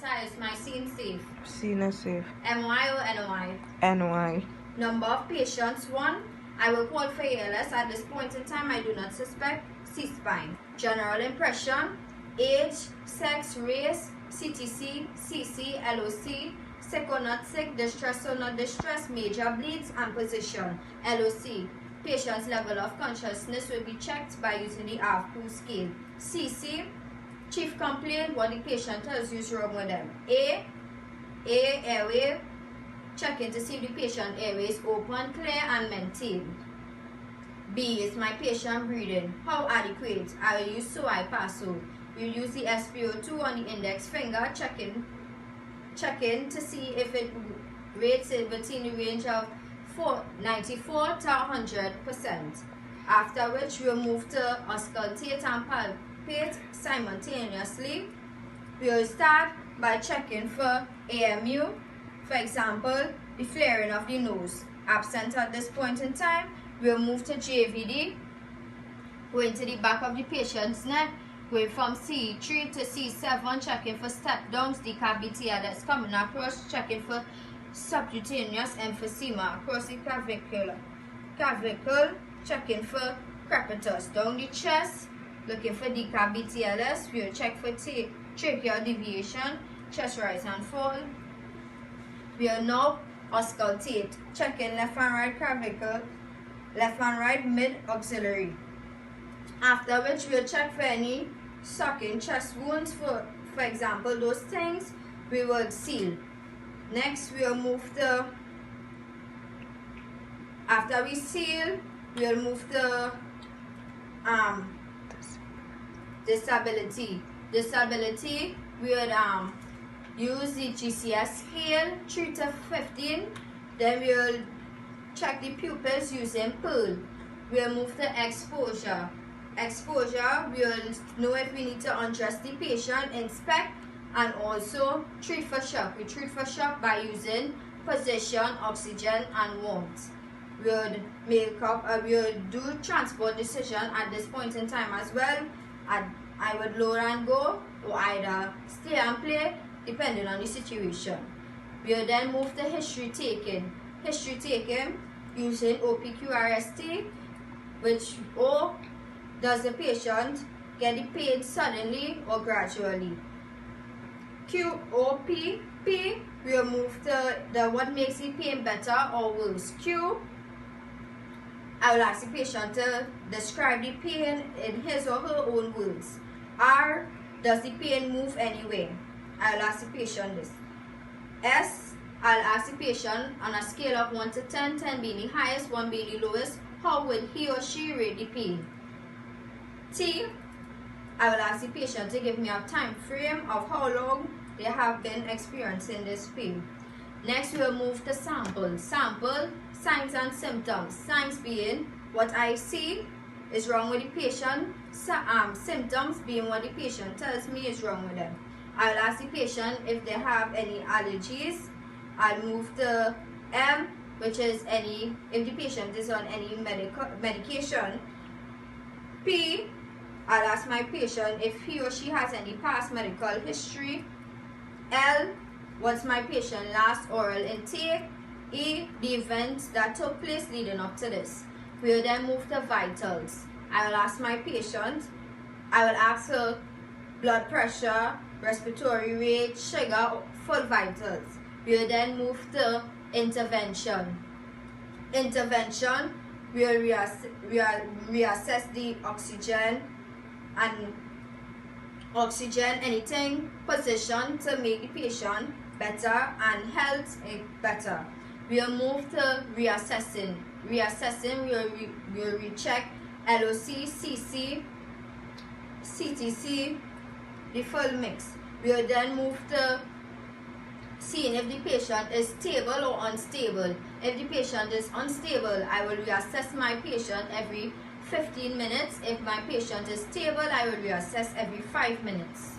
size my scene safe? Scene is safe. MY or NOI? NY. Number of patients 1. I will call for ALS. At this point in time, I do not suspect C-spine. General impression: age, sex, race, CTC, CC, LOC, sick or not sick, distress or not distress, major bleeds, and position. LOC. Patient's level of consciousness will be checked by using the ARC-2 scale. CC. Chief complaint: what the patient tells you is wrong with them. A. Airway. Checking to see if the patient airway is open, clear, and maintained. B is my patient breathing. How adequate? I will use so I pass so. We'll use the SpO2 on the index finger, checking to see if it rates it within the range of 94 to 100%. After which we'll move to auscultate and palpate simultaneously. We'll start by checking for AMU. For example, the flaring of the nose. Absent at this point in time, we'll move to JVD, going to the back of the patient's neck, going from C3 to C7, checking for step downs, the cavity that's coming across, checking for subcutaneous emphysema across the clavicle, checking for crepitus down the chest, looking for decavity. We'll check for tracheal deviation, chest rise and fall. We will now auscultate, checking left and right clavicle, left and right mid auxiliary. After which we will check for any sucking chest wounds, for example, those things we will seal. Next we will move to, after we seal, we will move to disability. Disability, we will use the GCS scale 3 to 15. Then we will check the pupils using Pearl. We will move to exposure. Exposure, we will know if we need to undress the patient, inspect, and also treat for shock. We treat for shock by using position, oxygen, and warmth. We will do transport decision at this point in time as well. I would lower and go, or either stay and play, depending on the situation. We will then move to history taking. History taking using OPQRST, which O, does the patient get the pain suddenly or gradually? QOP, P, we will move to the what makes the pain better or worse. Q, I will ask the patient to describe the pain in his or her own words. R, does the pain move anywhere? I'll ask the patient this. S, I'll ask the patient on a scale of 1 to 10, 10 being the highest, 1 being the lowest, how would he or she rate the pain? T, I will ask the patient to give me a time frame of how long they have been experiencing this pain. Next we will move to sample. Sample, signs and symptoms. Signs being what I see is wrong with the patient, symptoms being what the patient tells me is wrong with them. I'll ask the patient if they have any allergies. I'll move to M, which is if the patient is on any medication. P, I'll ask my patient if he or she has any past medical history. L, what's my patient's last oral intake? E, the events that took place leading up to this. We will then move to vitals. I will ask my patient, I will ask her blood pressure, respiratory rate, sugar, full vitals. We will then move to intervention. Intervention, we will reassess the oxygen anything, position to make the patient better and health better. We will move to reassessing. Reassessing, we will recheck LOC, CC, CTC, the full mix. We will then move to seeing if the patient is stable or unstable. If the patient is unstable, I will reassess my patient every 15 minutes. If my patient is stable, I will reassess every 5 minutes.